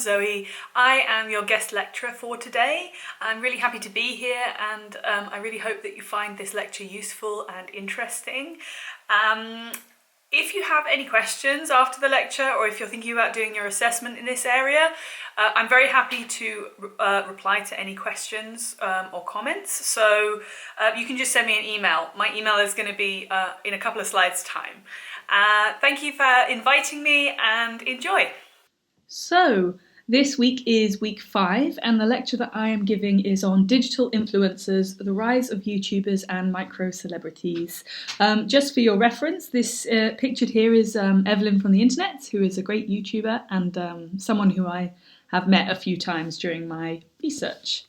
Zoe. I am your guest lecturer for today. I'm really happy to be here, and I really hope that you find this lecture useful and interesting. If you have any questions after the lecture, or if you're thinking about doing your assessment in this area, I'm very happy to reply to any questions or comments. So you can just send me an email. My email is going to be in a couple of slides' time. Thank you for inviting me, and enjoy. So this week is week 5, and the lecture that I am giving is on digital influencers, the rise of YouTubers and micro-celebrities. Just for your reference, this pictured here is Evelyn from the internet, who is a great YouTuber and someone who I have met a few times during my research.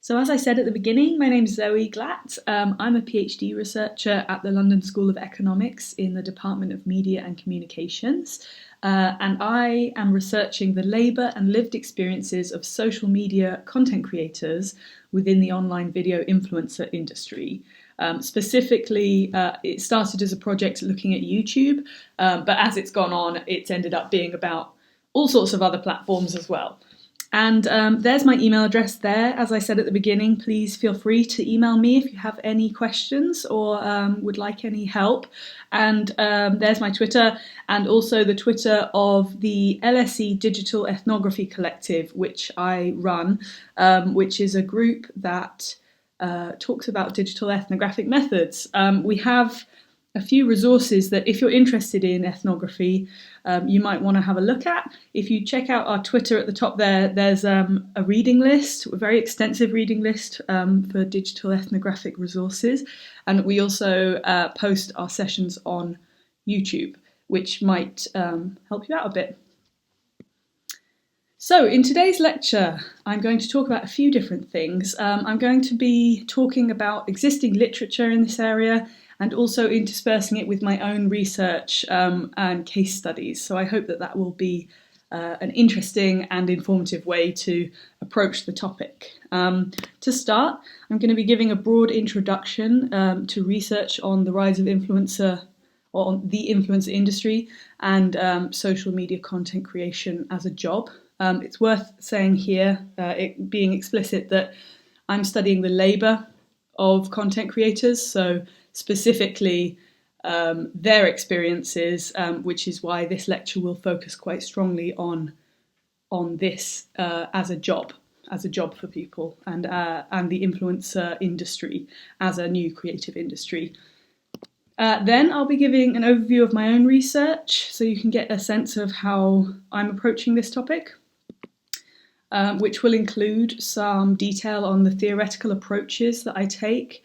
So as I said at the beginning, my name is Zoe Glatt. I'm a PhD researcher at the London School of Economics in the Department of Media and Communications. And I am researching the labour and lived experiences of social media content creators within the online video influencer industry. Specifically, it started as a project looking at YouTube, but as it's gone on, it's ended up being about all sorts of other platforms as well. And there's my email address there. As I said at the beginning, please feel free to email me if you have any questions or would like any help. And there's my Twitter, and also the Twitter of the LSE Digital Ethnography Collective, which I run, which is a group that talks about digital ethnographic methods. We have a few resources that, if you're interested in ethnography, you might want to have a look at. If you check out our Twitter at the top there, there's a reading list, a very extensive reading list for digital ethnographic resources. And we also post our sessions on YouTube, which might help you out a bit. So in today's lecture, I'm going to talk about a few different things. I'm going to be talking about existing literature in this area, and also interspersing it with my own research and case studies. So I hope that that will be an interesting and informative way to approach the topic. To start, I'm going to be giving a broad introduction to research on the rise of influencer, or on the influencer industry, and social media content creation as a job. It's worth saying here, it being explicit, that I'm studying the labour of content creators, so specifically their experiences, which is why this lecture will focus quite strongly on this as a job for people, and the influencer industry as a new creative industry. Then I'll be giving an overview of my own research, so you can get a sense of how I'm approaching this topic, which will include some detail on the theoretical approaches that I take,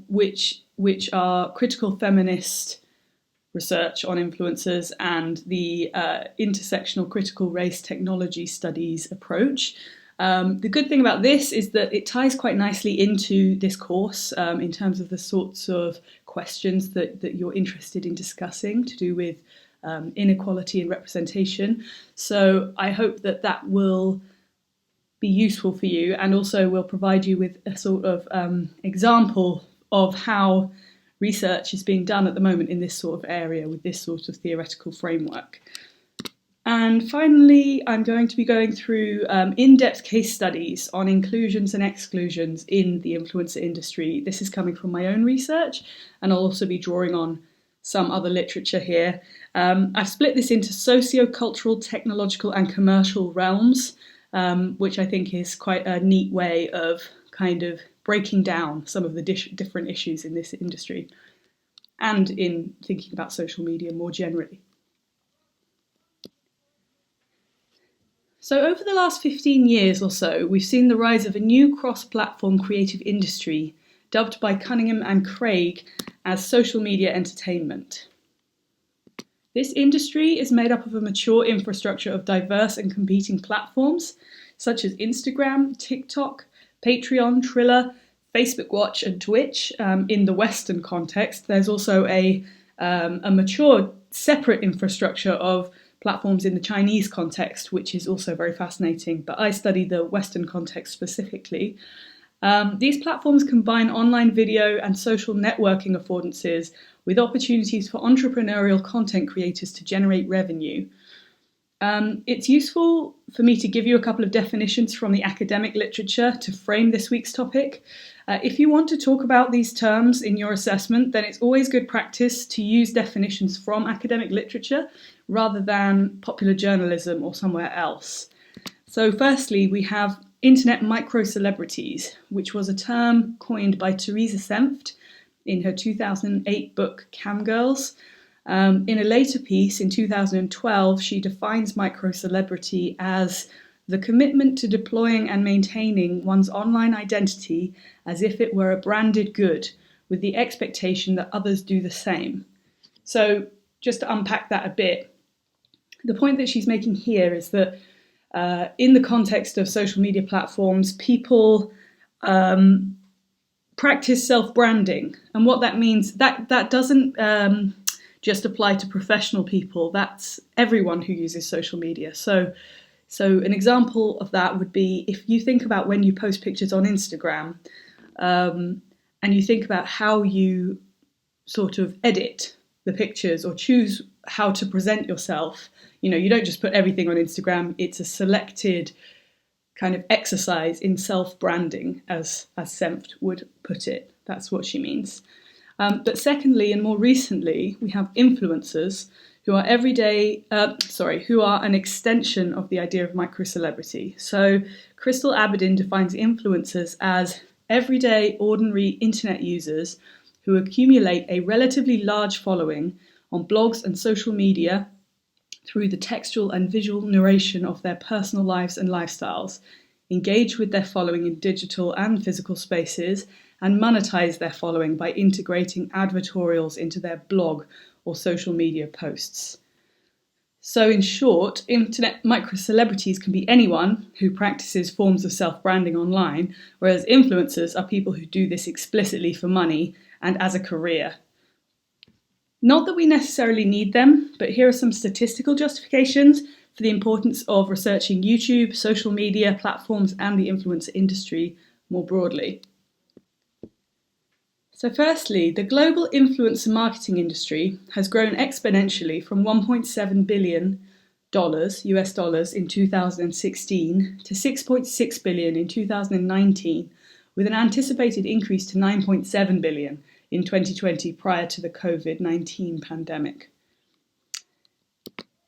which are critical feminist research on influencers and the intersectional critical race technology studies approach. The good thing about this is that it ties quite nicely into this course in terms of the sorts of questions that you're interested in discussing, to do with inequality and representation. So I hope that that will be useful for you, and also will provide you with a sort of example of how research is being done at the moment in this sort of area with this sort of theoretical framework. And finally, I'm going to be going through in-depth case studies on inclusions and exclusions in the influencer industry. This is coming from my own research, and I'll also be drawing on some other literature here. I've split this into sociocultural, technological and commercial realms, which I think is quite a neat way of kind of breaking down some of the different issues in this industry, and in thinking about social media more generally. So over the last 15 years or so, we've seen the rise of a new cross-platform creative industry, dubbed by Cunningham and Craig as social media entertainment. This industry is made up of a mature infrastructure of diverse and competing platforms, such as Instagram, TikTok, Patreon, Triller, Facebook Watch and Twitch. In the Western context, there's also a mature separate infrastructure of platforms in the Chinese context, which is also very fascinating, but I study the Western context specifically. These platforms combine online video and social networking affordances with opportunities for entrepreneurial content creators to generate revenue. It's useful for me to give you a couple of definitions from the academic literature to frame this week's topic. If you want to talk about these terms in your assessment, then it's always good practice to use definitions from academic literature rather than popular journalism or somewhere else. So firstly, we have internet micro-celebrities, which was a term coined by Theresa Senft in her 2008 book Cam Girls. In a later piece in 2012, she defines micro-celebrity as the commitment to deploying and maintaining one's online identity as if it were a branded good, with the expectation that others do the same. So just to unpack that a bit, the point that she's making here is that in the context of social media platforms, people practice self-branding. And what that means, that doesn't just apply to professional people, that's everyone who uses social media. So an example of that would be if you think about when you post pictures on Instagram and you think about how you sort of edit the pictures or choose how to present yourself. You know, you don't just put everything on Instagram, it's a selected kind of exercise in self-branding, as Senft would put it. That's what she means. But secondly, and more recently, we have influencers who are who are an extension of the idea of micro-celebrity. So Crystal Aberdeen defines influencers as everyday, ordinary internet users who accumulate a relatively large following on blogs and social media through the textual and visual narration of their personal lives and lifestyles, engage with their following in digital and physical spaces, and monetize their following by integrating advertorials into their blog or social media posts. So in short, internet micro-celebrities can be anyone who practices forms of self-branding online, whereas influencers are people who do this explicitly for money and as a career. Not that we necessarily need them, but here are some statistical justifications for the importance of researching YouTube, social media platforms, and the influencer industry more broadly. So firstly, the global influencer marketing industry has grown exponentially from $1.7 billion US dollars in 2016 to $6.6 billion in 2019, with an anticipated increase to $9.7 billion in 2020 prior to the COVID-19 pandemic.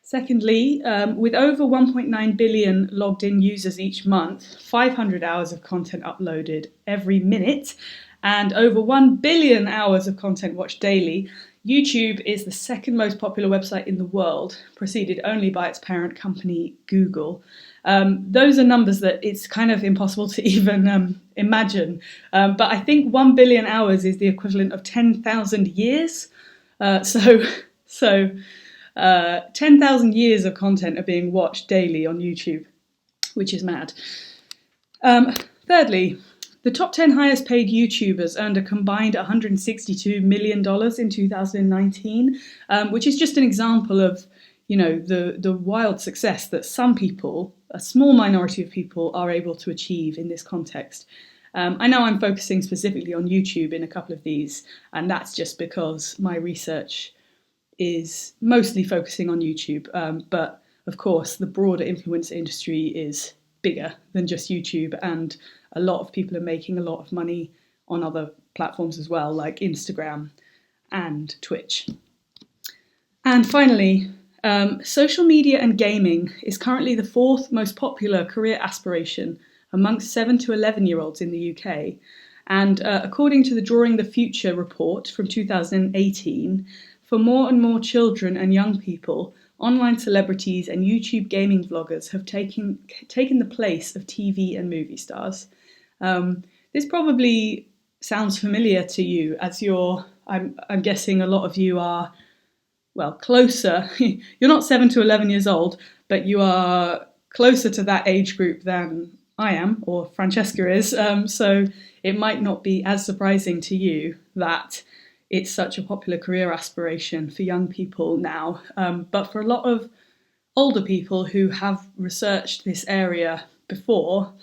Secondly, with over 1.9 billion logged in users each month, 500 hours of content uploaded every minute, and over 1 billion hours of content watched daily, YouTube is the second most popular website in the world, preceded only by its parent company, Google. Those are numbers that it's kind of impossible to even imagine. But I think 1 billion hours is the equivalent of 10,000 years. So 10,000 years of content are being watched daily on YouTube, which is mad. Thirdly, the top 10 highest paid YouTubers earned a combined $162 million in 2019, which is just an example of, you know, the wild success that some people, a small minority of people, are able to achieve in this context. I know I'm focusing specifically on YouTube in a couple of these, and that's just because my research is mostly focusing on YouTube. But of course, the broader influencer industry is bigger than just YouTube, and a lot of people are making a lot of money on other platforms as well, like Instagram and Twitch. And finally, social media and gaming is currently the fourth most popular career aspiration amongst 7 to 11-year-olds in the UK. And according to the Drawing the Future report from 2018, for more and more children and young people, online celebrities and YouTube gaming vloggers have taken the place of TV and movie stars. This probably sounds familiar to you, as I'm guessing a lot of you are, well, closer. You're not 7 to 11 years old, but you are closer to that age group than I am, or Francesca is. So it might not be as surprising to you that it's such a popular career aspiration for young people now. But for a lot of older people who have researched this area before,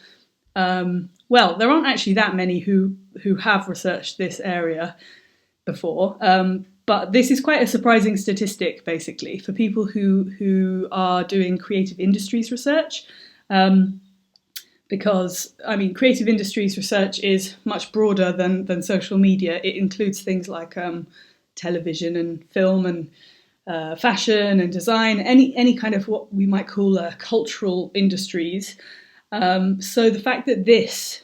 well, there aren't actually that many who have researched this area before, But this is quite a surprising statistic, basically, for people who are doing creative industries research. Because, I mean, creative industries research is much broader than social media. It includes things like television and film and fashion and design, any kind of what we might call cultural industries. So the fact that this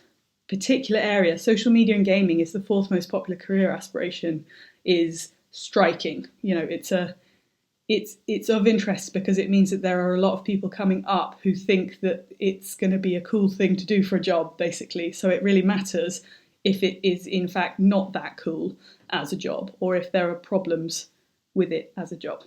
particular area, social media and gaming, is the fourth most popular career aspiration is striking. You know, it's of interest because it means that there are a lot of people coming up who think that it's going to be a cool thing to do for a job, basically. So it really matters if it is in fact not that cool as a job, or if there are problems with it as a job.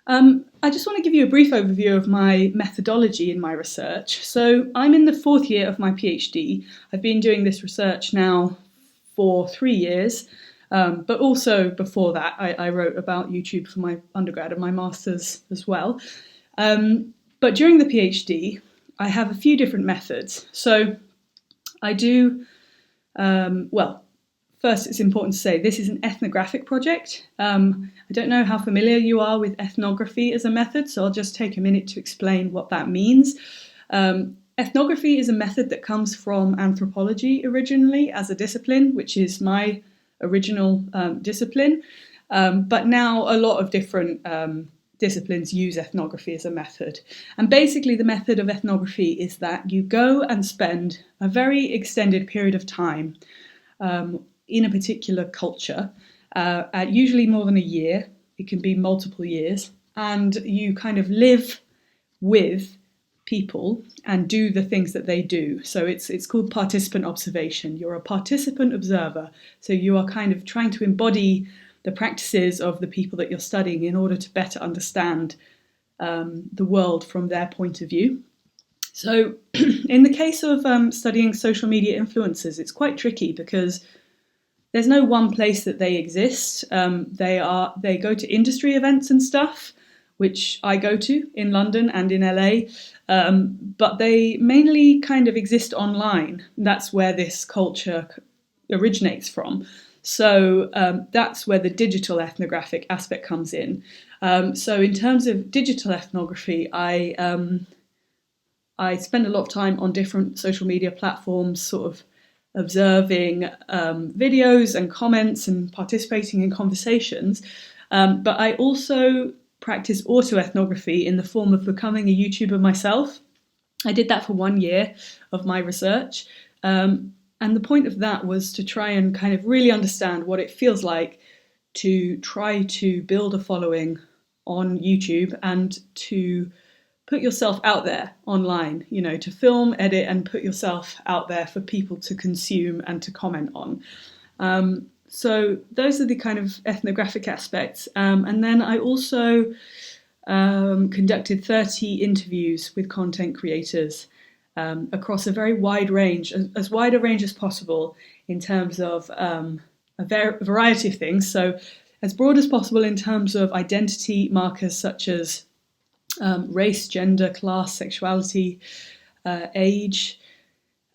I just want to give you a brief overview of my methodology in my research. So I'm in the fourth year of my PhD. I've been doing this research now for 3 years. But also before that, I wrote about YouTube for my undergrad and my master's as well. But during the PhD, I have a few different methods. So I do, first it's important to say this is an ethnographic project. I don't know how familiar you are with ethnography as a method, so I'll just take a minute to explain what that means. Ethnography is a method that comes from anthropology originally as a discipline, which is my original discipline, but now a lot of different disciplines use ethnography as a method. And basically the method of ethnography is that you go and spend a very extended period of time in a particular culture, at usually more than a year. It can be multiple years, and you kind of live with people and do the things that they do. So it's called participant observation. You're a participant observer. So you are kind of trying to embody the practices of the people that you're studying in order to better understand the world from their point of view. So in the case of studying social media influencers, it's quite tricky because there's no one place that they exist. They go to industry events and stuff, which I go to in London and in LA, but they mainly kind of exist online. That's where this culture originates from. So that's where the digital ethnographic aspect comes in. So in terms of digital ethnography, I spend a lot of time on different social media platforms, sort of observing videos and comments and participating in conversations. But I also practice autoethnography in the form of becoming a YouTuber myself. I did that for 1 year of my research. And the point of that was to try and kind of really understand what it feels like to try to build a following on YouTube and to put yourself out there online, you know, to film, edit, and put yourself out there for people to consume and to comment on. So those are the kind of ethnographic aspects. And then I also conducted 30 interviews with content creators across a very wide range, as wide a range as possible in terms of a variety of things. So as broad as possible in terms of identity markers such as race, gender, class, sexuality, age,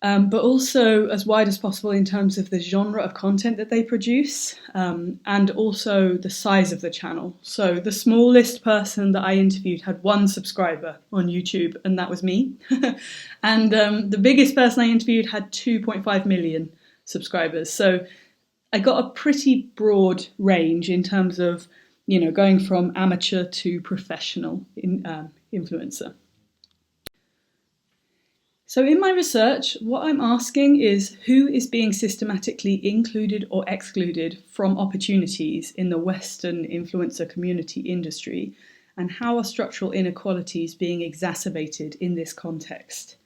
but also as wide as possible in terms of the genre of content that they produce, and also the size of the channel. So the smallest person that I interviewed had 1 subscriber on YouTube, and that was me. And the biggest person I interviewed had 2.5 million subscribers. So I got a pretty broad range in terms of, you know, going from amateur to professional influencer. So in my research, what I'm asking is who is being systematically included or excluded from opportunities in the Western influencer community industry, and how are structural inequalities being exacerbated in this context?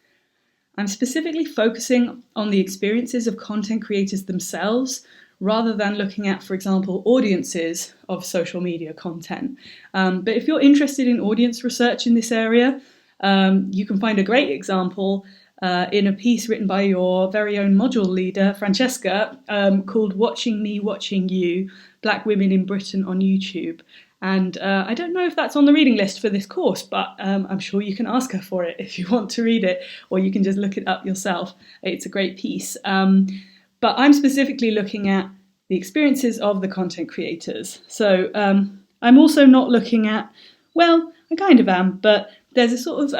I'm specifically focusing on the experiences of content creators themselves, rather than looking at, for example, audiences of social media content. But if you're interested in audience research in this area, you can find a great example in a piece written by your very own module leader, Francesca, called Watching Me, Watching You, Black Women in Britain on YouTube. And I don't know if that's on the reading list for this course, but I'm sure you can ask her for it if you want to read it, or you can just look it up yourself. It's a great piece. But I'm specifically looking at the experiences of the content creators. So I'm also not looking at, well, I kind of am, but there's a sort of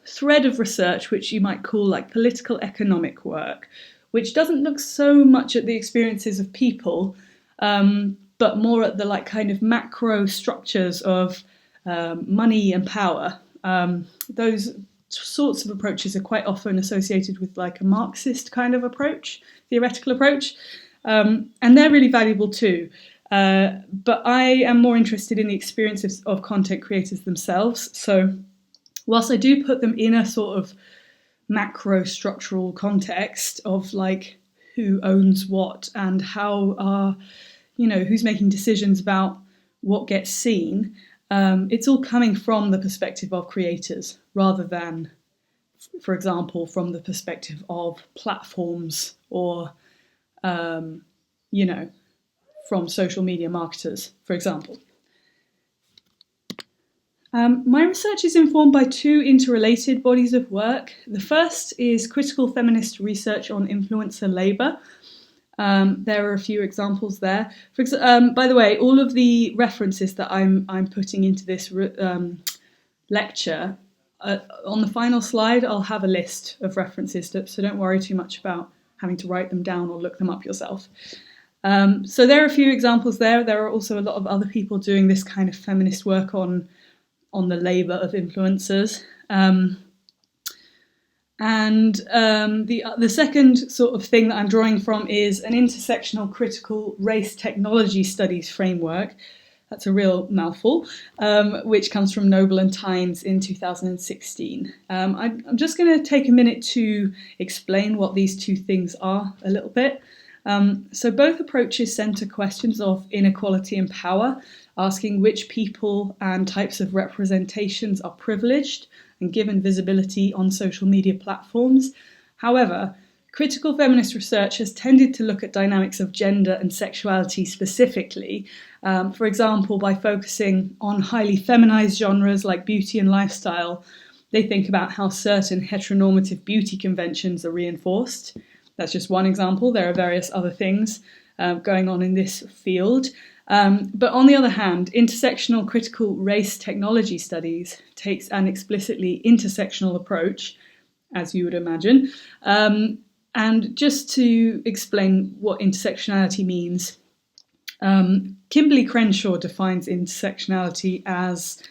thread of research which you might call like political economic work, which doesn't look so much at the experiences of people, but more at the like kind of macro structures of money and power. Those sorts of approaches are quite often associated with like a Marxist kind of approach, theoretical approach, and they're really valuable too. But I am more interested in the experiences of content creators themselves. So whilst I do put them in a sort of macro structural context of like who owns what and how are, who's making decisions about what gets seen, it's all coming from the perspective of creators rather than, for example, from the perspective of platforms or, from social media marketers, for example. My research is informed by two interrelated bodies of work. The first is critical feminist research on influencer labour. There are a few examples there. By the way, all of the references that I'm putting into this lecture, on the final slide, I'll have a list of references, so don't worry too much about having to write them down or look them up yourself. So there are a few examples there. There are also a lot of other people doing this kind of feminist work on the labour of influencers. The second sort of thing that I'm drawing from is an intersectional critical race technology studies framework. That's a real mouthful, which comes from Noble and Tynes in 2016. I'm just going to take a minute to explain what these two things are a little bit. So both approaches centre questions of inequality and power, asking which people and types of representations are privileged and given visibility on social media platforms. However, critical feminist research has tended to look at dynamics of gender and sexuality specifically, for example, by focusing on highly feminized genres like beauty and lifestyle. They think about how certain heteronormative beauty conventions are reinforced. That's just one example. There are various other things going on in this field. But on the other hand, intersectional critical race technology studies takes an explicitly intersectional approach, as you would imagine. And just to explain what intersectionality means, Kimberly Crenshaw defines intersectionality as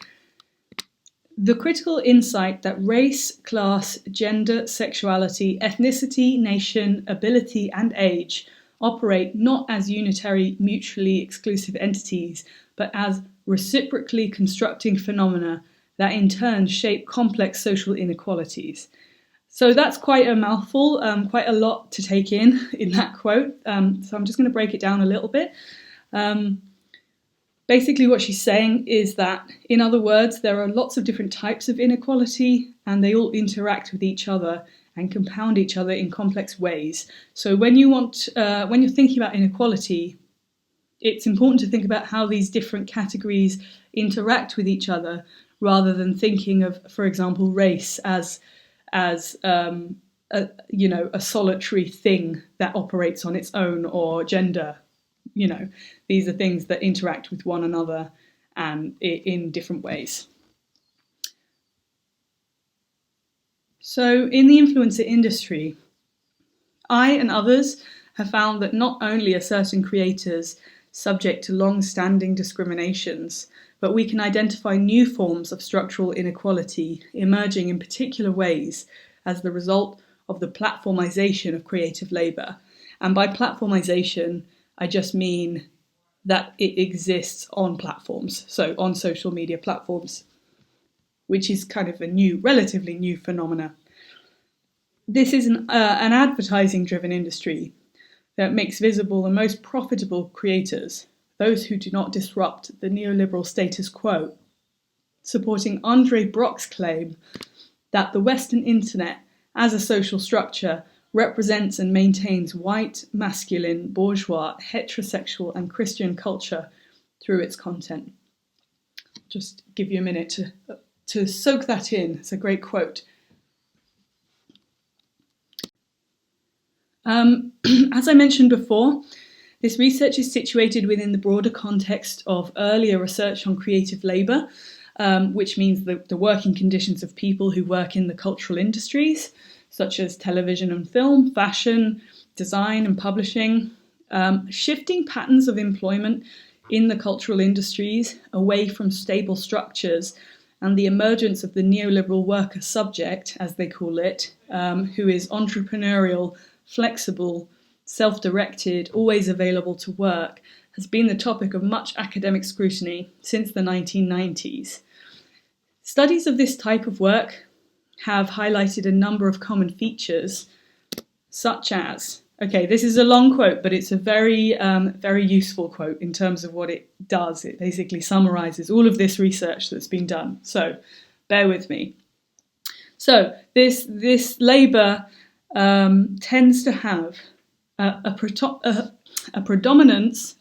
the critical insight that race, class, gender, sexuality, ethnicity, nation, ability, and age operate not as unitary, mutually exclusive entities, but as reciprocally constructing phenomena that in turn shape complex social inequalities. So that's quite a mouthful, quite a lot to take in that quote. So I'm just going to break it down a little bit. Basically what she's saying is that, in other words, there are lots of different types of inequality and they all interact with each other and compound each other in complex ways. So when you're thinking about inequality, it's important to think about how these different categories interact with each other rather than thinking of, for example, race as a solitary thing that operates on its own, or gender. These are things that interact with one another and in different ways. So in the influencer industry, I and others have found that not only are certain creators subject to long-standing discriminations, but we can identify new forms of structural inequality emerging in particular ways as the result of the platformisation of creative labour. And by platformisation, I just mean that it exists on platforms, so on social media platforms, which is kind of a relatively new phenomena. This is an advertising-driven industry that makes visible the most profitable creators, those who do not disrupt the neoliberal status quo, supporting Andre Brock's claim that the Western internet, as a social structure, represents and maintains white, masculine, bourgeois, heterosexual and Christian culture through its content. Just give you a minute to soak that in. It's a great quote. As I mentioned before, This research is situated within the broader context of earlier research on creative labour, which means the working conditions of people who work in the cultural industries, such as television and film, fashion, design and publishing, shifting patterns of employment in the cultural industries away from stable structures, and the emergence of the neoliberal worker subject, as they call it, who is entrepreneurial, flexible, self-directed, always available to work, has been the topic of much academic scrutiny since the 1990s. Studies of this type of work have highlighted a number of common features, such as, okay, this is a long quote, but it's a very, very useful quote in terms of what it does. It basically summarises all of this research that's been done. So, bear with me. So, this labour tends to have a preponderance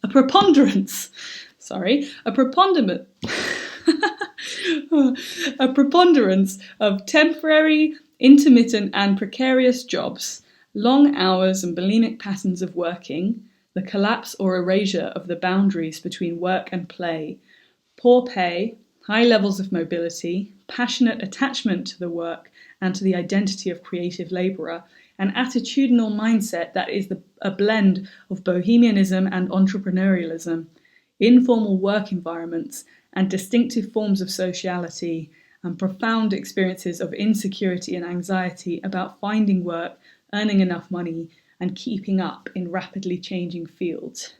of temporary, intermittent and precarious jobs, long hours and bulimic patterns of working, the collapse or erasure of the boundaries between work and play, poor pay, high levels of mobility, passionate attachment to the work and to the identity of creative labourer, an attitudinal mindset that is a blend of bohemianism and entrepreneurialism, informal work environments and distinctive forms of sociality, and profound experiences of insecurity and anxiety about finding work, earning enough money, and keeping up in rapidly changing fields.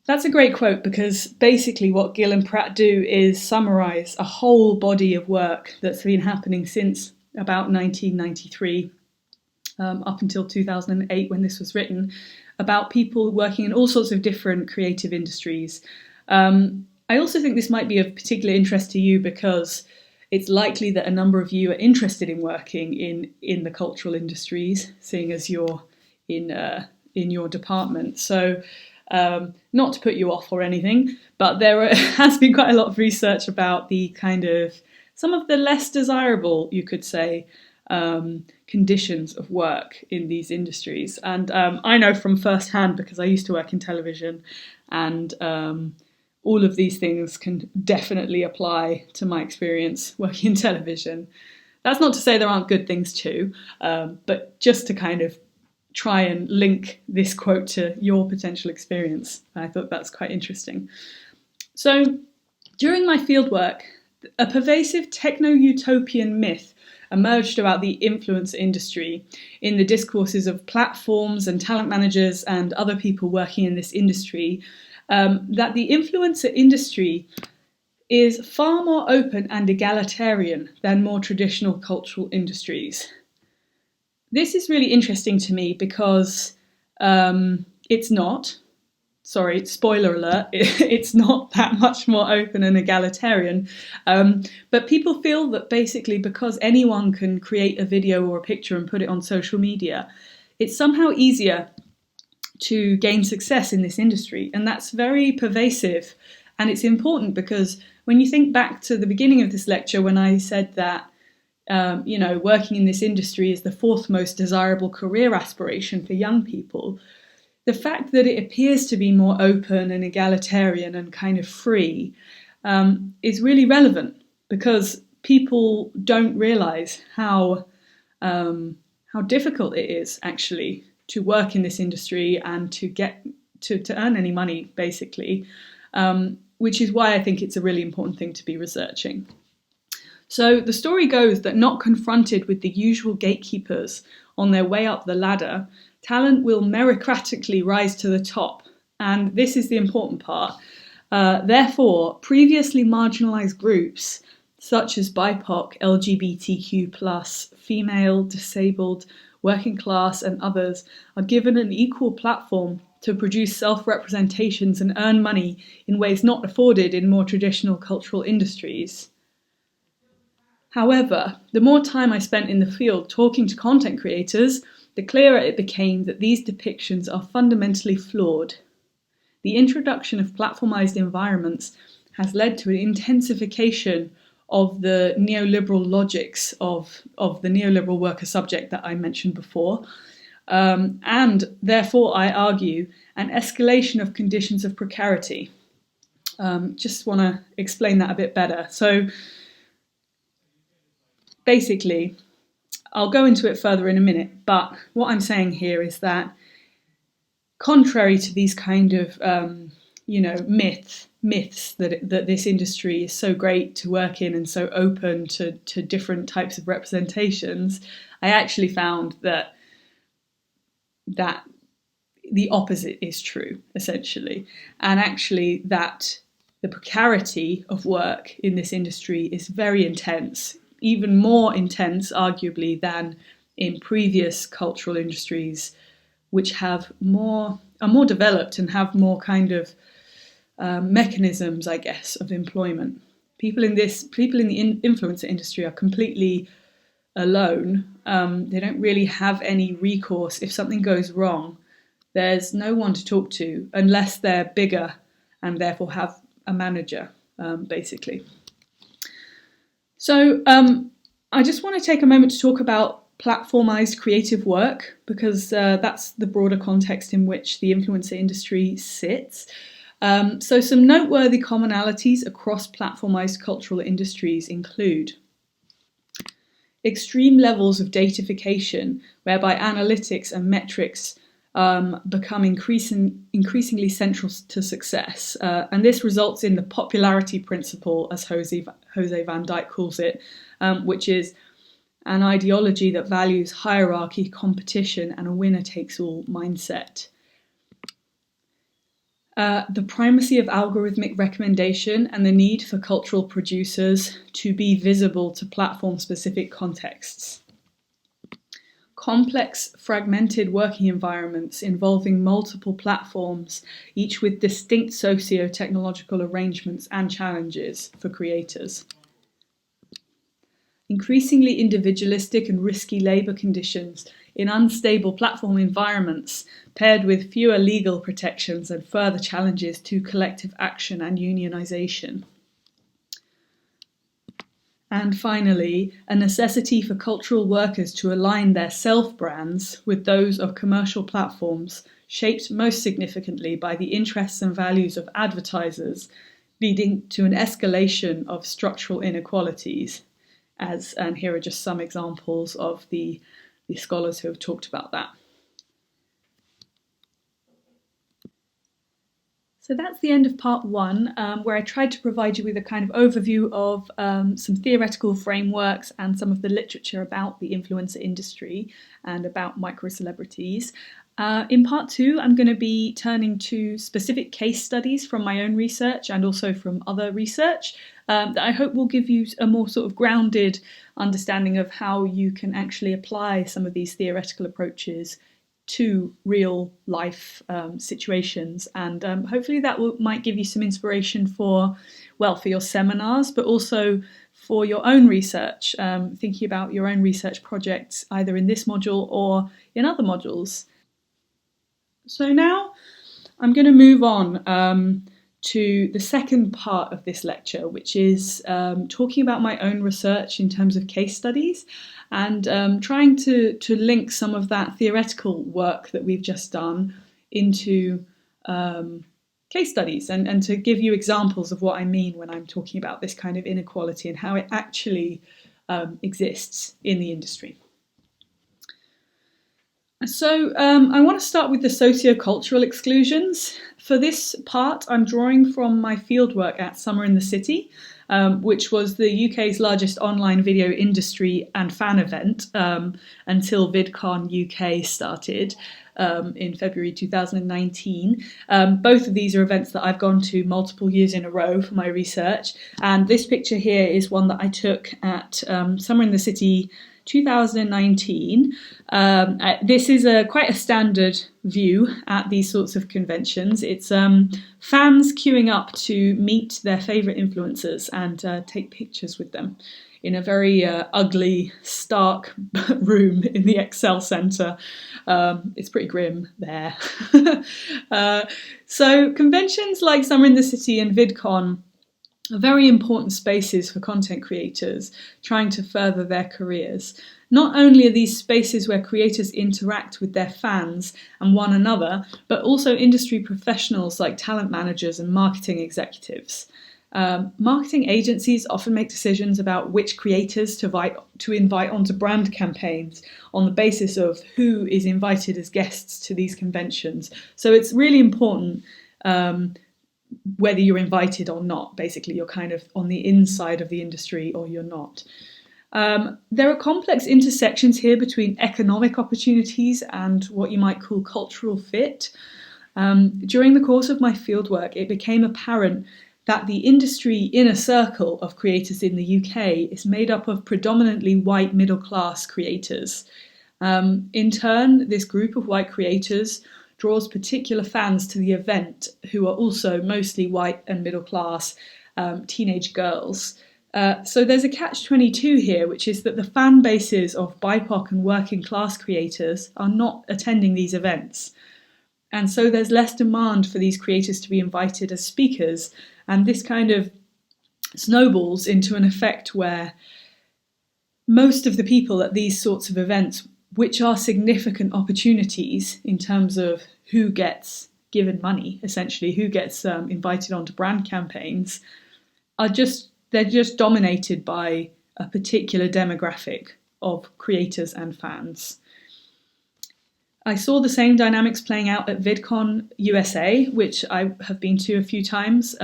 That's a great quote because basically what Gill and Pratt do is summarise a whole body of work that's been happening since about 1993, up until 2008 when this was written, about people working in all sorts of different creative industries. I also think this might be of particular interest to you because it's likely that a number of you are interested in working in the cultural industries, seeing as you're in your department. So not to put you off or anything, but there has been quite a lot of research about the kind of some of the less desirable, you could say, conditions of work in these industries. And I know from first hand because I used to work in television, and all of these things can definitely apply to my experience working in television. That's not to say there aren't good things too, but just to kind of try and link this quote to your potential experience. I thought that's quite interesting. So during my fieldwork, a pervasive techno-utopian myth emerged about the influencer industry in the discourses of platforms and talent managers and other people working in this industry, that the influencer industry is far more open and egalitarian than more traditional cultural industries. This is really interesting to me because it's not, sorry, spoiler alert, it's not that much more open and egalitarian, but people feel that basically because anyone can create a video or a picture and put it on social media, it's somehow easier to gain success in this industry. And that's very pervasive. And it's important because when you think back to the beginning of this lecture, when I said that, working in this industry is the fourth most desirable career aspiration for young people, the fact that it appears to be more open and egalitarian and kind of free is really relevant because people don't realise how difficult it is actually to work in this industry and to get to earn any money, basically, which is why I think it's a really important thing to be researching. So the story goes that not confronted with the usual gatekeepers on their way up the ladder, talent will meritocratically rise to the top. And this is the important part. Therefore, previously marginalised groups such as BIPOC, LGBTQ+, female, disabled, working class and others are given an equal platform to produce self-representations and earn money in ways not afforded in more traditional cultural industries. However, the more time I spent in the field talking to content creators, the clearer it became that these depictions are fundamentally flawed. The introduction of platformized environments has led to an intensification of the neoliberal logics of the neoliberal worker subject that I mentioned before, and therefore, I argue, an escalation of conditions of precarity. Just want to explain that a bit better. So basically, I'll go into it further in a minute, but what I'm saying here is that contrary to these kind of, myths that this industry is so great to work in and so open to different types of representations, I actually found that the opposite is true, essentially. And actually that the precarity of work in this industry is very intense, even more intense, arguably, than in previous cultural industries, which are more developed and have more kind of mechanisms, I guess, of employment. People in the influencer industry are completely alone. They don't really have any recourse. If something goes wrong, there's no one to talk to unless they're bigger and therefore have a manager, basically. So I just want to take a moment to talk about platformized creative work, because that's the broader context in which the influencer industry sits. So some noteworthy commonalities across platformized cultural industries include extreme levels of datafication, whereby analytics and metrics become increasingly central to success. And this results in the popularity principle, as Jose Van Dyke calls it, which is an ideology that values hierarchy, competition, and a winner-takes-all mindset. The primacy of algorithmic recommendation and the need for cultural producers to be visible to platform-specific contexts. Complex, fragmented working environments involving multiple platforms, each with distinct socio-technological arrangements and challenges for creators. Increasingly individualistic and risky labour conditions in unstable platform environments, paired with fewer legal protections and further challenges to collective action and unionisation. And finally, a necessity for cultural workers to align their self-brands with those of commercial platforms, shaped most significantly by the interests and values of advertisers, leading to an escalation of structural inequalities. And here are just some examples of the scholars who have talked about that. So that's the end of part one, where I tried to provide you with a kind of overview of some theoretical frameworks and some of the literature about the influencer industry and about micro-celebrities. In part two, I'm going to be turning to specific case studies from my own research and also from other research that I hope will give you a more sort of grounded understanding of how you can actually apply some of these theoretical approaches to real life situations, and hopefully that might give you some inspiration for your seminars, but also for your own research, thinking about your own research projects either in this module or in other modules. So now I'm going to move on to the second part of this lecture, which is talking about my own research in terms of case studies and trying to link some of that theoretical work that we've just done into case studies and to give you examples of what I mean when I'm talking about this kind of inequality and how it actually exists in the industry. So I want to start with the sociocultural exclusions. For this part, I'm drawing from my fieldwork at Summer in the City, which was the UK's largest online video industry and fan event until VidCon UK started in February 2019. Both of these are events that I've gone to multiple years in a row for my research. And this picture here is one that I took at Summer in the City 2019. This is quite a standard view at these sorts of conventions. It's fans queuing up to meet their favourite influencers and take pictures with them in a very ugly, stark room in the Excel Centre. It's pretty grim there. So conventions like Summer in the City and VidCon are very important spaces for content creators trying to further their careers. not only are these spaces where creators interact with their fans and one another, but also industry professionals like talent managers and marketing executives. Marketing agencies often make decisions about which creators to invite onto brand campaigns on the basis of who is invited as guests to these conventions. So it's really important whether you're invited or not. Basically, you're kind of on the inside of the industry or you're not. There are complex intersections here between economic opportunities and what you might call cultural fit. During the course of my fieldwork, it became apparent that the industry inner circle of creators in the UK is made up of predominantly white middle-class creators. In turn, this group of white creators draws particular fans to the event who are also mostly white and middle-class teenage girls. So there's a catch-22 here, which is that the fan bases of BIPOC and working class creators are not attending these events. And so there's less demand for these creators to be invited as speakers, and this kind of snowballs into an effect where most of the people at these sorts of events, which are significant opportunities in terms of who gets given money, essentially, who gets invited onto brand campaigns, they're just dominated by a particular demographic of creators and fans. I saw the same dynamics playing out at VidCon USA, which I have been to a few times.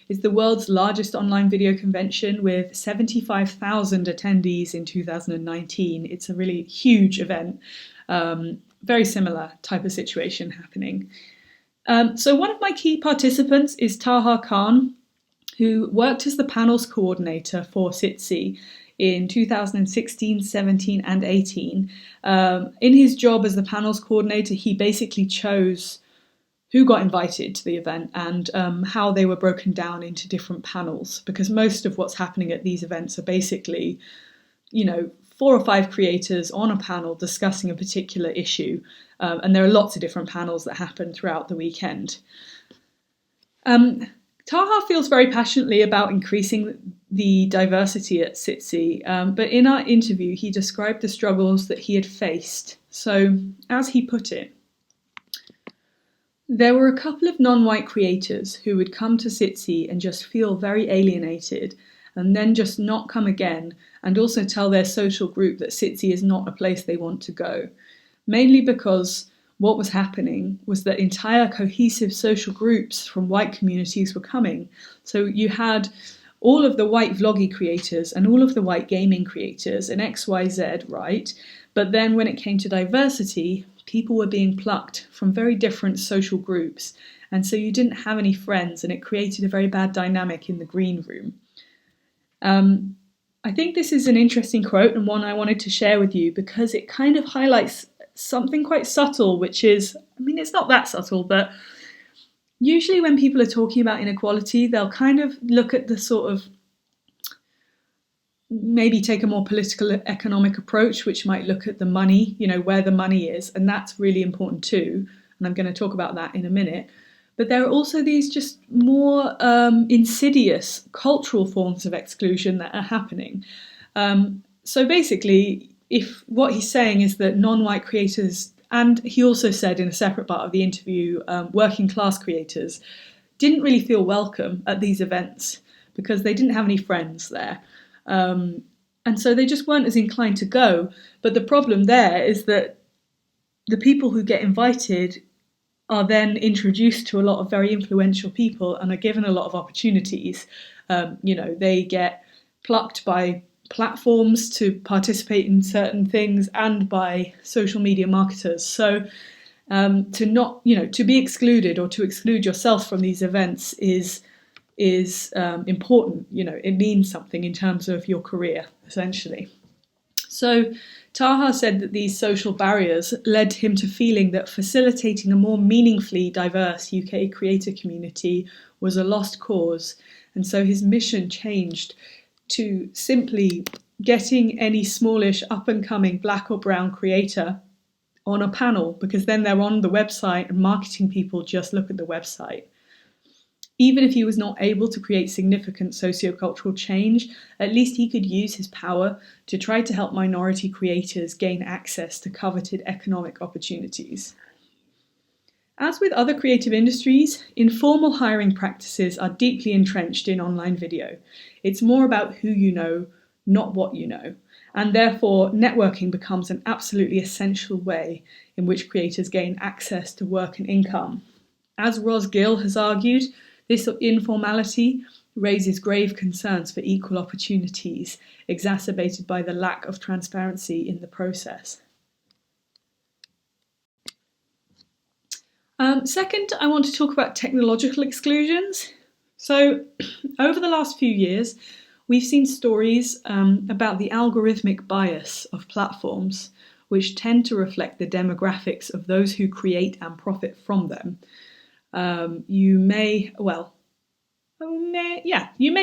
It's the world's largest online video convention with 75,000 attendees in 2019. It's a really huge event. Very similar type of situation happening. So one of my key participants is Taha Khan, who worked as the panels coordinator for SITSI in 2016, 17 and 18. In his job as the panels coordinator, he basically chose who got invited to the event and how they were broken down into different panels, because most of what's happening at these events are basically, 4 or 5 creators on a panel discussing a particular issue. And there are lots of different panels that happen throughout the weekend. Taha feels very passionately about increasing the diversity at SITSI, but in our interview he described the struggles that he had faced. So, as he put it, there were a couple of non-white creators who would come to SITSI and just feel very alienated and then just not come again, and also tell their social group that SITSI is not a place they want to go, mainly because what was happening was that entire cohesive social groups from white communities were coming. So you had all of the white vloggy creators and all of the white gaming creators and XYZ, right? But then when it came to diversity, people were being plucked from very different social groups. And so you didn't have any friends, and it created a very bad dynamic in the green room. I think this is an interesting quote and one I wanted to share with you because it kind of highlights something quite subtle, which is, it's not that subtle, but usually when people are talking about inequality, they'll kind of look at the sort of, maybe take a more political economic approach, which might look at the money, where the money is, and that's really important too, and I'm going to talk about that in a minute. But there are also these just more insidious cultural forms of exclusion that are happening. So basically, if what he's saying is that non-white creators, and he also said in a separate part of the interview, working class creators, didn't really feel welcome at these events because they didn't have any friends there. And so they just weren't as inclined to go. But the problem there is that the people who get invited are then introduced to a lot of very influential people and are given a lot of opportunities. They get plucked by platforms to participate in certain things and by social media marketers. So to be excluded or to exclude yourself from these events is important. It means something in terms of your career, essentially. So Taha said that these social barriers led him to feeling that facilitating a more meaningfully diverse UK creator community was a lost cause, and so his mission changed to simply getting any smallish up-and-coming black or brown creator on a panel, because then they're on the website and marketing people just look at the website. Even if he was not able to create significant sociocultural change, at least he could use his power to try to help minority creators gain access to coveted economic opportunities. As with other creative industries, informal hiring practices are deeply entrenched in online video. It's more about who you know, not what you know, and therefore networking becomes an absolutely essential way in which creators gain access to work and income. As Ros Gill has argued, this informality raises grave concerns for equal opportunities, exacerbated by the lack of transparency in the process. Second, I want to talk about technological exclusions. So, over the last few years, we've seen stories about the algorithmic bias of platforms, which tend to reflect the demographics of those who create and profit from them. You may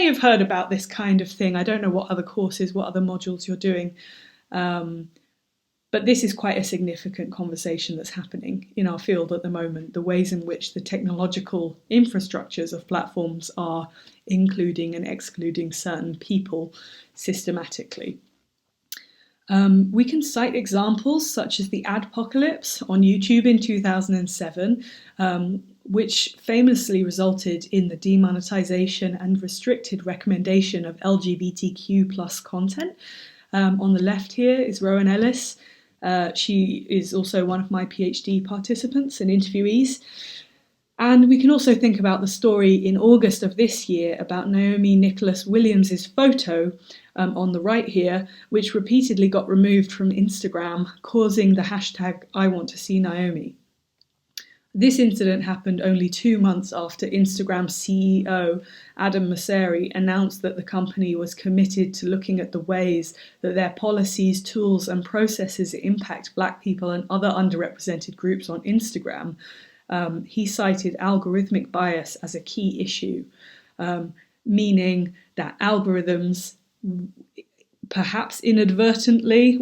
have heard about this kind of thing. I don't know what other courses, what other modules you're doing, but this is quite a significant conversation that's happening in our field at the moment, the ways in which the technological infrastructures of platforms are including and excluding certain people systematically. We can cite examples such as the adpocalypse on YouTube in 2007, which famously resulted in the demonetization and restricted recommendation of LGBTQ+ content. On the left here is Rowan Ellis. She is also one of my PhD participants and interviewees. And we can also think about the story in August of this year about Naomi Nicholas Williams's photo on the right here, which repeatedly got removed from Instagram, causing the hashtag #IWantToSeeNaomi. This incident happened only 2 months after Instagram CEO Adam Mosseri announced that the company was committed to looking at the ways that their policies, tools, and processes impact Black people and other underrepresented groups on Instagram. He cited algorithmic bias as a key issue, meaning that algorithms, perhaps inadvertently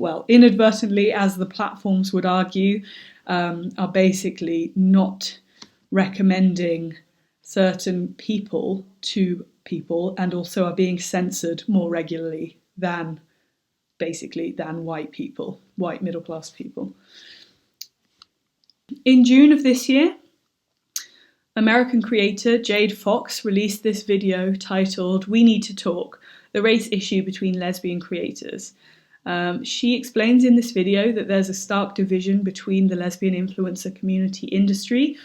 as the platforms would argue, are basically not recommending certain people to people and also are being censored more regularly than white people, white middle class people. In June of this year, American creator Jade Fox released this video titled "We Need to Talk: The Race Issue Between Lesbian Creators." She explains in this video that there's a stark division between the lesbian influencer community industry,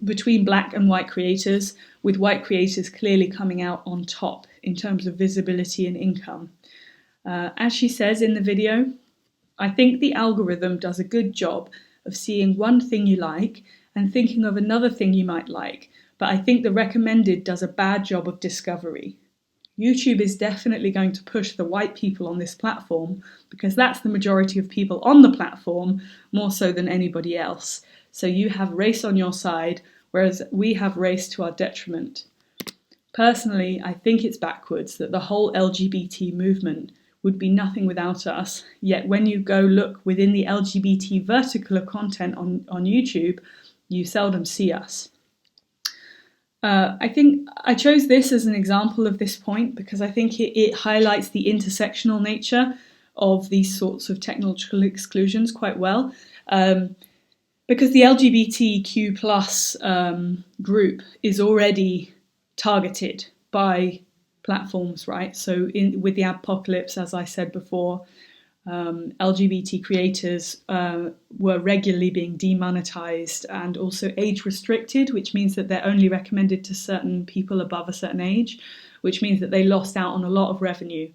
between Black and white creators, with white creators clearly coming out on top in terms of visibility and income. As she says in the video, "I think the algorithm does a good job of seeing one thing you like and thinking of another thing you might like, but I think the recommended does a bad job of discovery. YouTube is definitely going to push the white people on this platform because that's the majority of people on the platform, more so than anybody else. So you have race on your side, whereas we have race to our detriment. Personally, I think it's backwards that the whole LGBT movement would be nothing without us, yet when you go look within the LGBT vertical of content on YouTube, you seldom see us." I think I chose this as an example of this point because I think it highlights the intersectional nature of these sorts of technological exclusions quite well. Because the LGBTQ plus group is already targeted by platforms, right? So with the apocalypse, as I said before, LGBT creators were regularly being demonetized and also age restricted, which means that they're only recommended to certain people above a certain age, which means that they lost out on a lot of revenue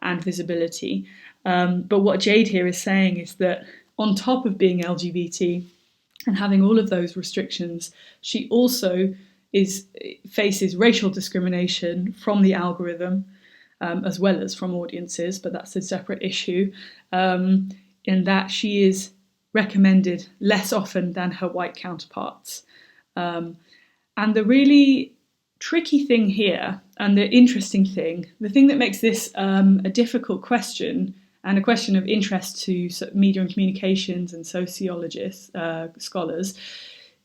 and visibility. But what Jade here is saying is that on top of being LGBT and having all of those restrictions, she also faces racial discrimination from the algorithm, as well as from audiences, but that's a separate issue, in that she is recommended less often than her white counterparts. And the really tricky thing here, and the interesting thing, the thing that makes this a difficult question, and a question of interest to media and communications and sociologists, scholars,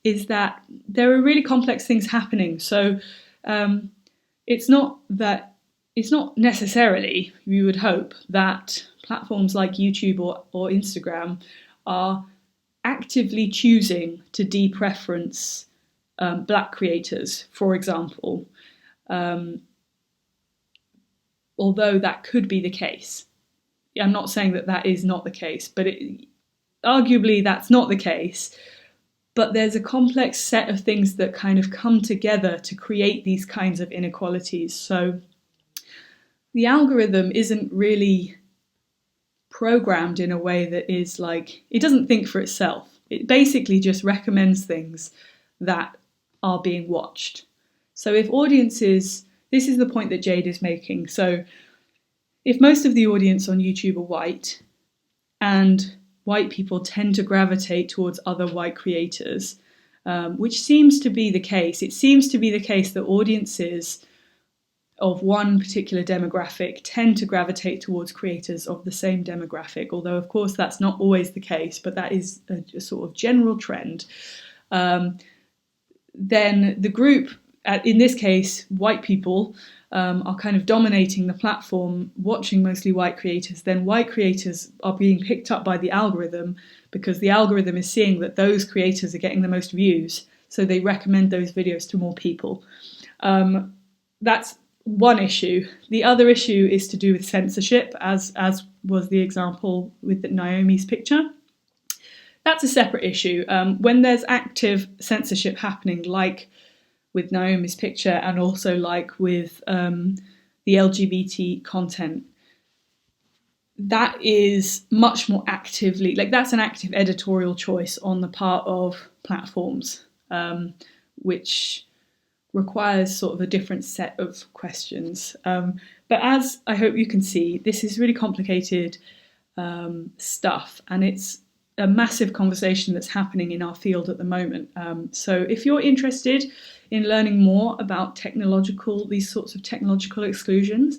is that there are really complex things happening. So it's not necessarily, we would hope, that platforms like YouTube or Instagram are actively choosing to depreference Black creators, for example, although that could be the case. I'm not saying that is not the case, but arguably that's not the case. But there's a complex set of things that kind of come together to create these kinds of inequalities. So the algorithm isn't really programmed in a way that is like, it doesn't think for itself. It basically just recommends things that are being watched. So if audiences, this is the point that Jade is making. So if most of the audience on YouTube are white, and white people tend to gravitate towards other white creators, which seems to be the case. It seems to be the case that audiences of one particular demographic tend to gravitate towards creators of the same demographic, although of course that's not always the case, but that is a sort of general trend. Then the group, in this case, white people, are kind of dominating the platform, watching mostly white creators. Then white creators are being picked up by the algorithm because the algorithm is seeing that those creators are getting the most views, so they recommend those videos to more people. That's one issue. The other issue is to do with censorship, as was the example with Naomi's picture. That's a separate issue. When there's active censorship happening, like with Naomi's picture and also like with the LGBT content, that is much more actively, like that's an active editorial choice on the part of platforms, which requires sort of a different set of questions. But as I hope you can see, this is really complicated stuff, and it's a massive conversation that's happening in our field at the moment. So if you're interested in learning more about these sorts of technological exclusions,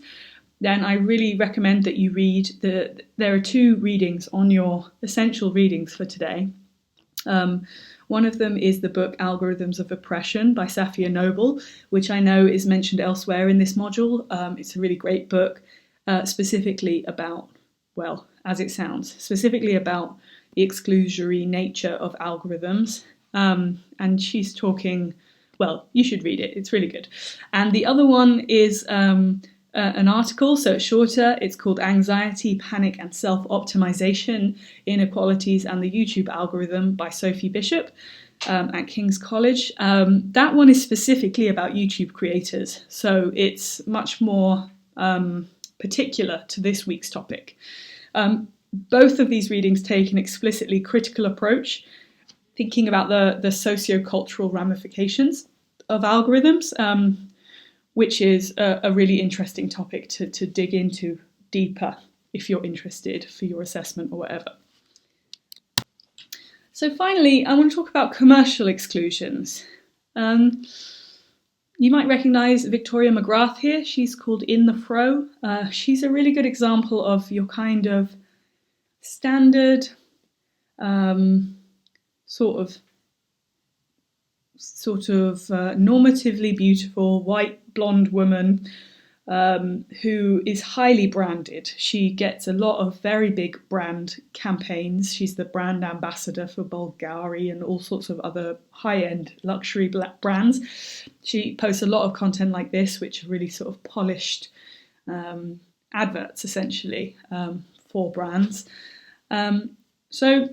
then I really recommend that you read there are 2 readings on your essential readings for today. One of them is the book Algorithms of Oppression by Safiya Noble, which I know is mentioned elsewhere in this module. It's a really great book, specifically about, well, as it sounds, specifically about the exclusionary nature of algorithms. And she's talking, well, you should read it, it's really good. And the other one is an article, so it's shorter. It's called Anxiety, Panic and Self-Optimization, Inequalities and the YouTube Algorithm by Sophie Bishop at King's College. That one is specifically about YouTube creators, so it's much more particular to this week's topic. Both of these readings take an explicitly critical approach, thinking about the sociocultural ramifications of algorithms, which is a really interesting topic to dig into deeper if you're interested for your assessment or whatever. So finally, I want to talk about commercial exclusions. You might recognise Victoria McGrath here. She's called In the Fro. She's a really good example of your kind of standard sort of normatively beautiful white blonde woman who is highly branded. She gets a lot of very big brand campaigns. She's the brand ambassador for Bulgari and all sorts of other high-end luxury brands. She posts a lot of content like this, which are really sort of polished adverts, essentially, for brands. So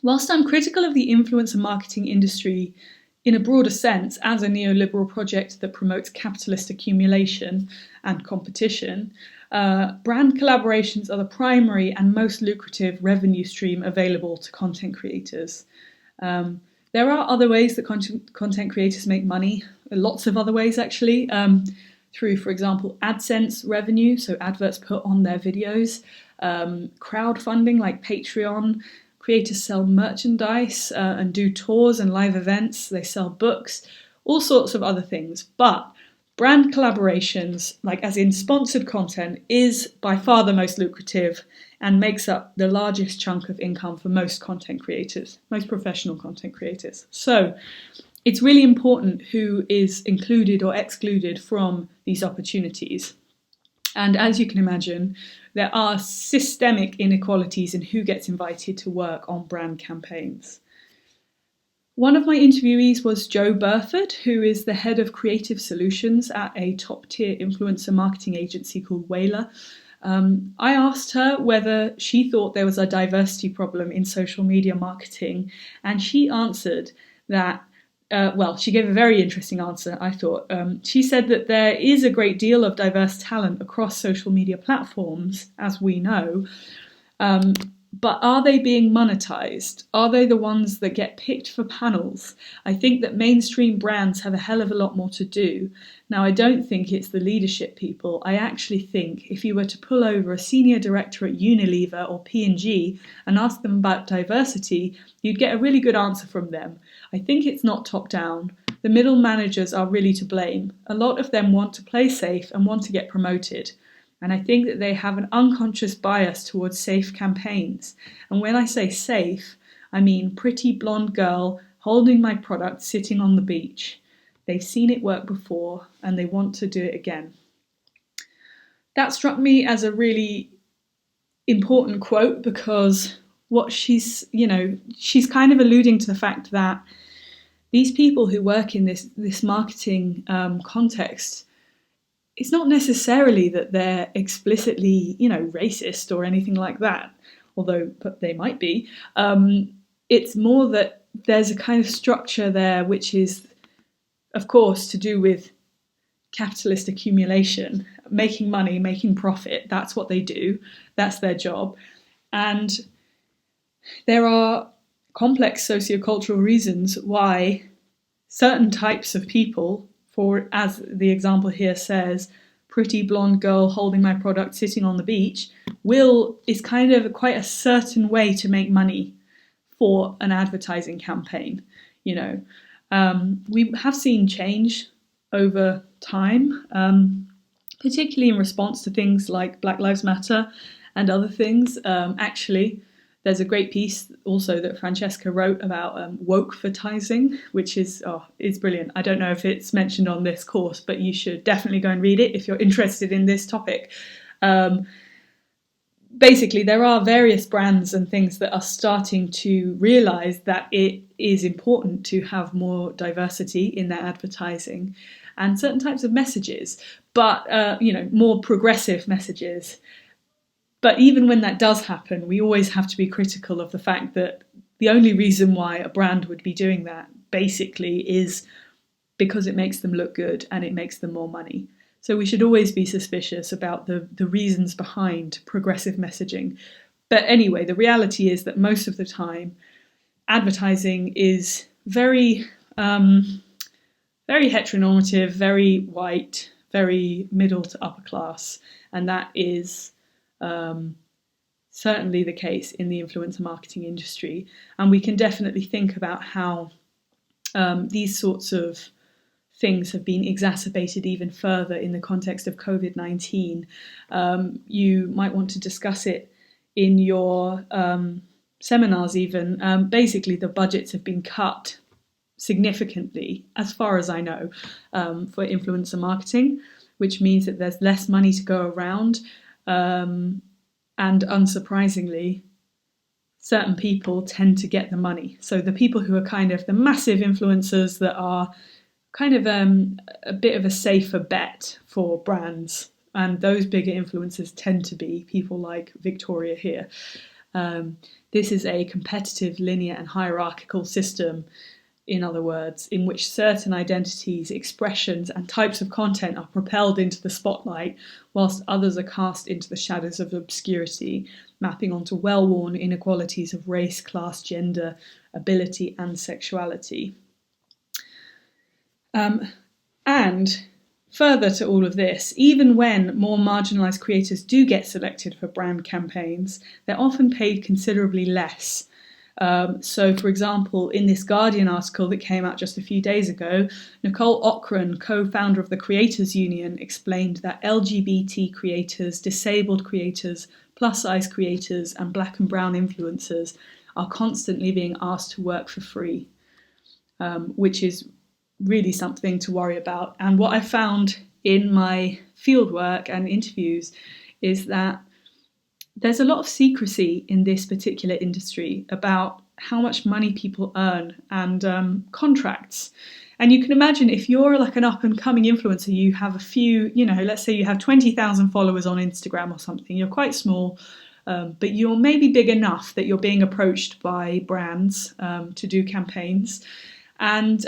whilst I'm critical of the influencer marketing industry in a broader sense as a neoliberal project that promotes capitalist accumulation and competition, brand collaborations are the primary and most lucrative revenue stream available to content creators. There are other ways that content creators make money, lots of other ways actually, through, for example, AdSense revenue, so adverts put on their videos, crowdfunding like Patreon. Creators sell merchandise and do tours and live events. They sell books, all sorts of other things. But brand collaborations, like as in sponsored content, is by far the most lucrative and makes up the largest chunk of income for most content creators, most professional content creators. So it's really important who is included or excluded from these opportunities. And as you can imagine, there are systemic inequalities in who gets invited to work on brand campaigns. One of my interviewees was Jo Burford, who is the head of creative solutions at a top-tier influencer marketing agency called Whaler. I asked her whether she thought there was a diversity problem in social media marketing, and she answered that she gave a very interesting answer, I thought. She said that there is a great deal of diverse talent across social media platforms, as we know, but are they being monetized? Are they the ones that get picked for panels? I think that mainstream brands have a hell of a lot more to do. Now, I don't think it's the leadership people. I actually think if you were to pull over a senior director at Unilever or P&G and ask them about diversity, you'd get a really good answer from them. I think it's not top down. The middle managers are really to blame. A lot of them want to play safe and want to get promoted. And I think that they have an unconscious bias towards safe campaigns. And when I say safe, I mean pretty blonde girl holding my product sitting on the beach. They've seen it work before and they want to do it again. That struck me as a really important quote because what she's kind of alluding to the fact that these people who work in this marketing context, it's not necessarily that they're explicitly, racist or anything like that, although they might be. It's more that there's a kind of structure there which is, of course, to do with capitalist accumulation, making money, making profit. That's what they do. That's their job. And there are complex sociocultural reasons why certain types of people, for, as the example here says, pretty blonde girl holding my product sitting on the beach, is kind of quite a certain way to make money for an advertising campaign. We have seen change over time, particularly in response to things like Black Lives Matter and other things. Actually, there's a great piece also that Francesca wrote about woke-vertising, which is brilliant. I don't know if it's mentioned on this course, but you should definitely go and read it if you're interested in this topic. Basically, there are various brands and things that are starting to realise that it is important to have more diversity in their advertising and certain types of messages, but more progressive messages. But even when that does happen, we always have to be critical of the fact that the only reason why a brand would be doing that basically is because it makes them look good and it makes them more money. So we should always be suspicious about the reasons behind progressive messaging. But anyway, the reality is that most of the time, advertising is very, very heteronormative, very white, very middle to upper class, and that is certainly the case in the influencer marketing industry. And we can definitely think about how these sorts of things have been exacerbated even further in the context of COVID-19. You might want to discuss it in your seminars even. Basically, the budgets have been cut significantly, as far as I know, for influencer marketing, which means that there's less money to go around. And unsurprisingly, certain people tend to get the money. So the people who are kind of the massive influencers that are kind of a bit of a safer bet for brands, and those bigger influencers tend to be people like Victoria here. This is a competitive, linear and hierarchical system, in other words, in which certain identities, expressions and types of content are propelled into the spotlight, whilst others are cast into the shadows of obscurity, mapping onto well-worn inequalities of race, class, gender, ability and sexuality. And further to all of this, even when more marginalised creators do get selected for brand campaigns, they're often paid considerably less. So, for example, in this Guardian article that came out just a few days ago, Nicole Ochran, co-founder of the Creators Union, explained that LGBT creators, disabled creators, plus-size creators and black and brown influencers are constantly being asked to work for free. which is really something to worry about. And what I found in my fieldwork and interviews is that there's a lot of secrecy in this particular industry about how much money people earn and contracts. And you can imagine if you're like an up and coming influencer, you have a few, let's say you have 20,000 followers on Instagram or something, you're quite small, but you're maybe big enough that you're being approached by brands to do campaigns. And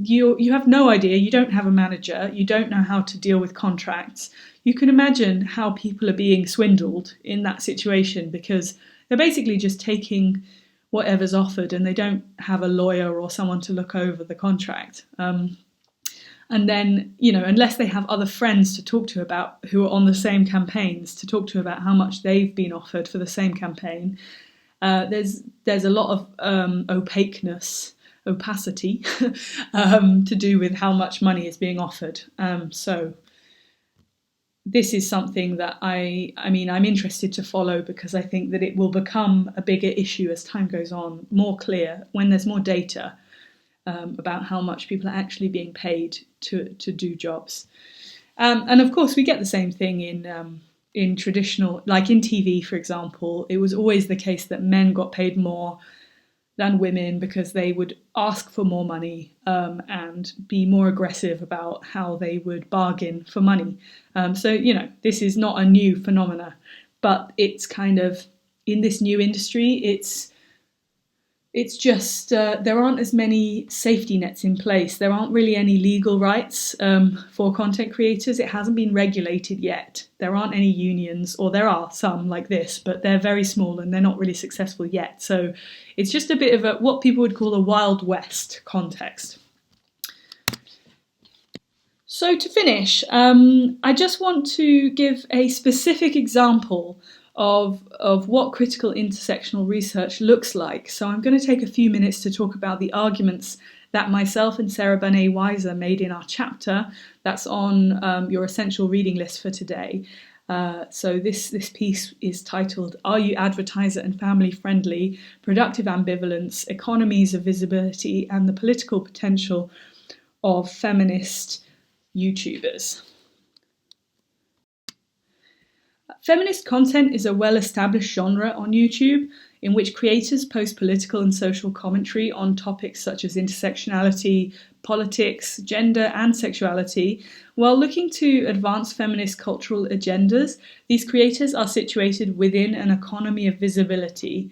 you have no idea, you don't have a manager, you don't know how to deal with contracts. You can imagine how people are being swindled in that situation because they're basically just taking whatever's offered and they don't have a lawyer or someone to look over the contract. And then, unless they have other friends to talk to about who are on the same campaigns, to talk to about how much they've been offered for the same campaign, there's a lot of opacity to do with how much money is being offered. So this is something that I'm interested to follow because I think that it will become a bigger issue as time goes on, more clear when there's more data about how much people are actually being paid to do jobs. And of course, we get the same thing in traditional, like in TV, for example. It was always the case that men got paid more than women because they would ask for more money and be more aggressive about how they would bargain for money. So, this is not a new phenomena, but it's kind of, in this new industry, it's just there aren't as many safety nets in place. There aren't really any legal rights for content creators. It hasn't been regulated yet. There aren't any unions, or there are some like this, but they're very small and they're not really successful yet. So it's just a bit of what people would call a Wild West context. So to finish, I just want to give a specific example of what critical intersectional research looks like. So I'm going to take a few minutes to talk about the arguments that myself and Sarah Banet-Weiser made in our chapter. That's on your essential reading list for today. So this piece is titled, "Are You Advertiser and Family Friendly? Productive Ambivalence, Economies of Visibility and the Political Potential of Feminist YouTubers." Feminist content is a well-established genre on YouTube in which creators post political and social commentary on topics such as intersectionality, politics, gender and sexuality. While looking to advance feminist cultural agendas, these creators are situated within an economy of visibility,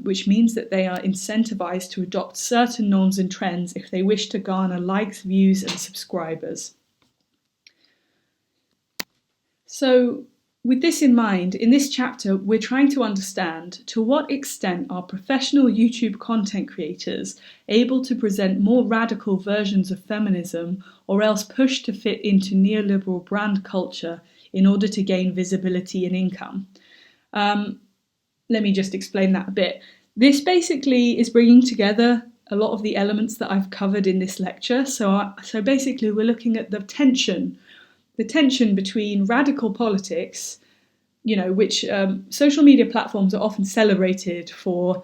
which means that they are incentivized to adopt certain norms and trends if they wish to garner likes, views and subscribers. So, with this in mind, in this chapter, we're trying to understand to what extent are professional YouTube content creators able to present more radical versions of feminism or else push to fit into neoliberal brand culture in order to gain visibility and income. Let me just explain that a bit. This basically is bringing together a lot of the elements that I've covered in this lecture. So basically we're looking at the tension between radical politics, which social media platforms are often celebrated for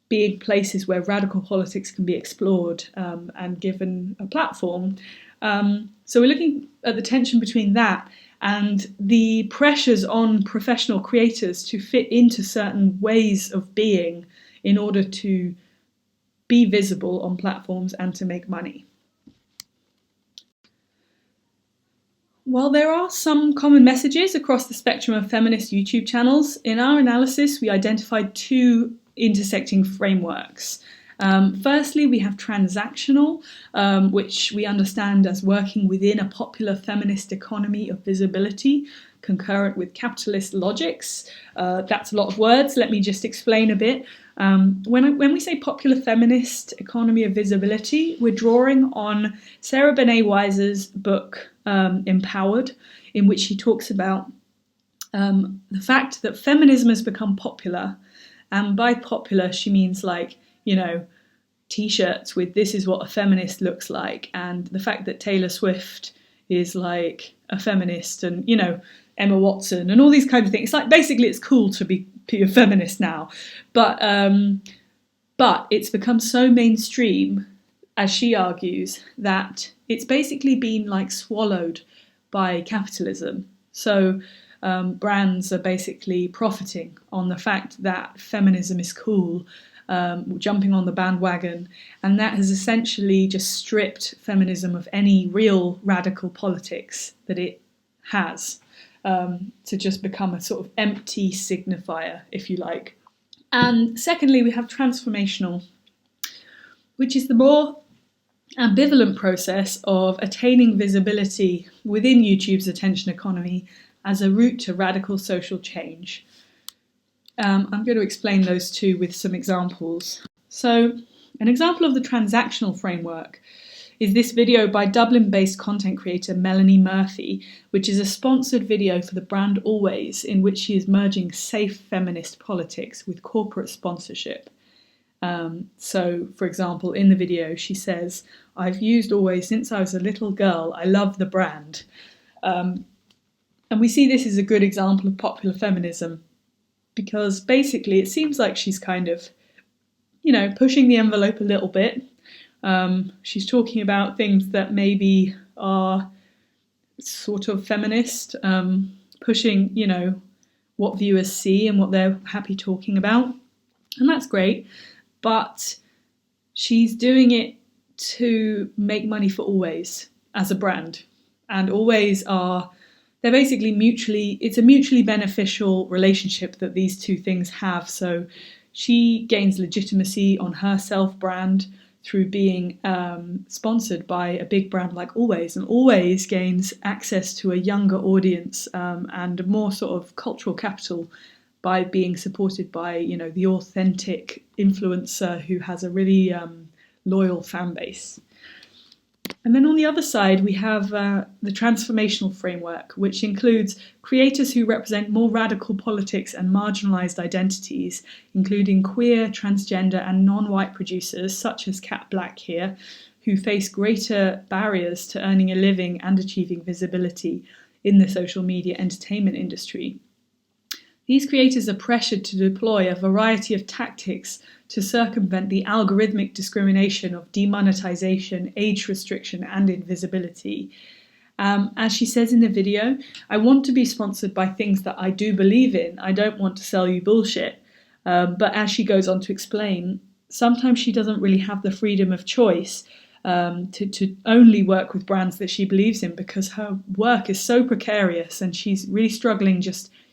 being places where radical politics can be explored and given a platform. So we're looking at the tension between that and the pressures on professional creators to fit into certain ways of being in order to be visible on platforms and to make money. While there are some common messages across the spectrum of feminist YouTube channels, in our analysis we identified two intersecting frameworks. Firstly, we have transactional, which we understand as working within a popular feminist economy of visibility, concurrent with capitalist logics. That's a lot of words, let me just explain a bit. When we say popular feminist economy of visibility, we're drawing on Sarah Banet-Weiser's book, Empowered, in which she talks about the fact that feminism has become popular. And by popular, she means t-shirts with "this is what a feminist looks like," and the fact that Taylor Swift is like a feminist, and Emma Watson and all these kind of things. Basically it's cool to be a feminist now, but it's become so mainstream as she argues, that it's basically been like swallowed by capitalism. So brands are basically profiting on the fact that feminism is cool, jumping on the bandwagon, and that has essentially just stripped feminism of any real radical politics that it has, to just become a sort of empty signifier, if you like. And secondly, we have transformational, which is the more ambivalent process of attaining visibility within YouTube's attention economy as a route to radical social change. I'm going to explain those two with some examples. So, an example of the transactional framework is this video by Dublin-based content creator Melanie Murphy, which is a sponsored video for the brand Always, in which she is merging safe feminist politics with corporate sponsorship. So, for example, in the video she says, "I've used Always since I was a little girl. I love the brand." And we see this as a good example of popular feminism, because basically it seems like she's kind of, pushing the envelope a little bit. She's talking about things that maybe are sort of feminist, pushing, what viewers see and what they're happy talking about. And that's great. But she's doing it to make money for Always as a brand. And Always they're basically it's a mutually beneficial relationship that these two things have. So she gains legitimacy on her self-brand through being sponsored by a big brand like Always, and Always gains access to a younger audience and more sort of cultural capital by being supported by, the authentic influencer who has a really loyal fan base. And then on the other side, we have the Transformational Framework, which includes creators who represent more radical politics and marginalised identities, including queer, transgender and non-white producers, such as Cat Black here, who face greater barriers to earning a living and achieving visibility in the social media entertainment industry. These creators are pressured to deploy a variety of tactics to circumvent the algorithmic discrimination of demonetization, age restriction, and invisibility. As she says in the video, "I want to be sponsored by things that I do believe in. I don't want to sell you bullshit." But as she goes on to explain, sometimes she doesn't really have the freedom of choice to only work with brands that she believes in, because her work is so precarious and she's really struggling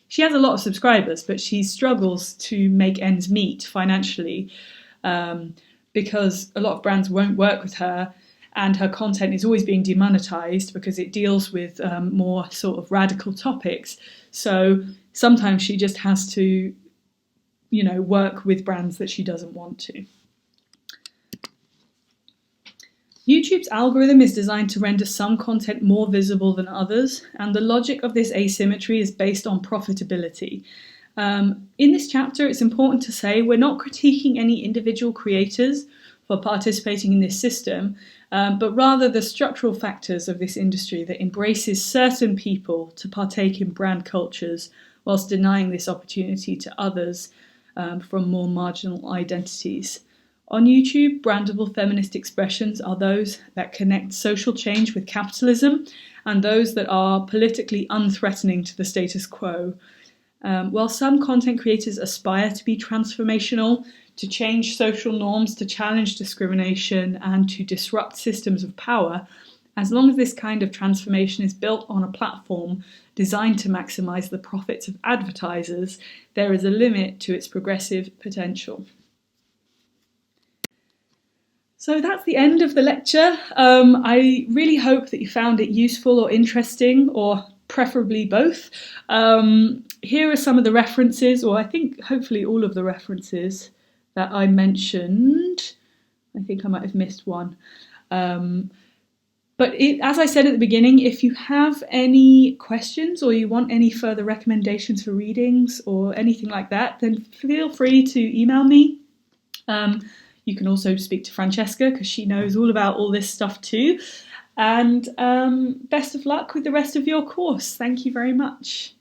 She has a lot of subscribers, but she struggles to make ends meet financially because a lot of brands won't work with her, and her content is always being demonetized because it deals with more sort of radical topics. So sometimes she just has to, work with brands that she doesn't want to. YouTube's algorithm is designed to render some content more visible than others, and the logic of this asymmetry is based on profitability. In this chapter, it's important to say we're not critiquing any individual creators for participating in this system, but rather the structural factors of this industry that embraces certain people to partake in brand cultures whilst denying this opportunity to others from more marginal identities. On YouTube, brandable feminist expressions are those that connect social change with capitalism and those that are politically unthreatening to the status quo. While some content creators aspire to be transformational, to change social norms, to challenge discrimination, and to disrupt systems of power, as long as this kind of transformation is built on a platform designed to maximise the profits of advertisers, there is a limit to its progressive potential. So that's the end of the lecture. I really hope that you found it useful or interesting, or preferably both. Here are some of the references, or I think hopefully all of the references that I mentioned. I think I might have missed one. But as I said at the beginning, if you have any questions or you want any further recommendations for readings or anything like that, then feel free to email me. You can also speak to Francesca because she knows all about all this stuff too. And best of luck with the rest of your course. Thank you very much.